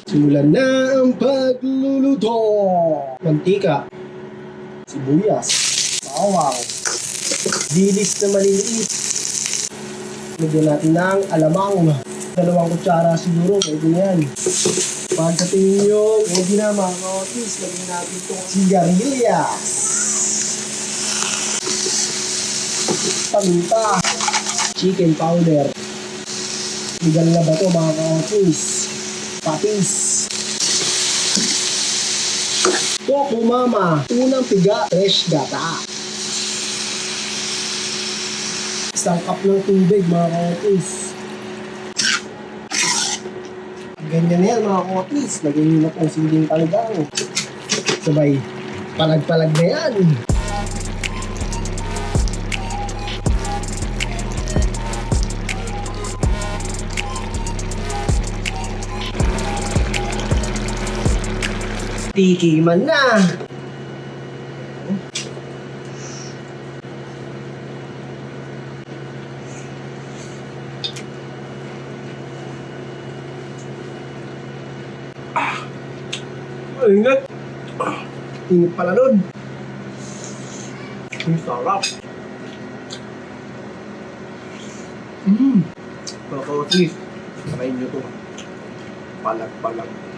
Simulan na ang pagluluto. Mantika, sibuyas, bawang, dilis na maliliit. Lagyan natin ng alamang. 2 kutsara siguro, pwede yan. Para sa tingin nyo, pwede na mga kaotis, lagyan natin itong sigarilyas. Paminta, chicken powder. Legal na ba ito mga kaotis? Patis. Coco Mama, unang piga, fresh gata. 1 cup ng tubig mga kaotis. Ganyan na yan mga kaotis. Lagyan nyo na pong siling talagang. Sabay, palag-palag na yan. Tikiman na. Ingat. Ingat pala nun. Ang sarap. Mga kaotis, try nyo to. Palag-palag.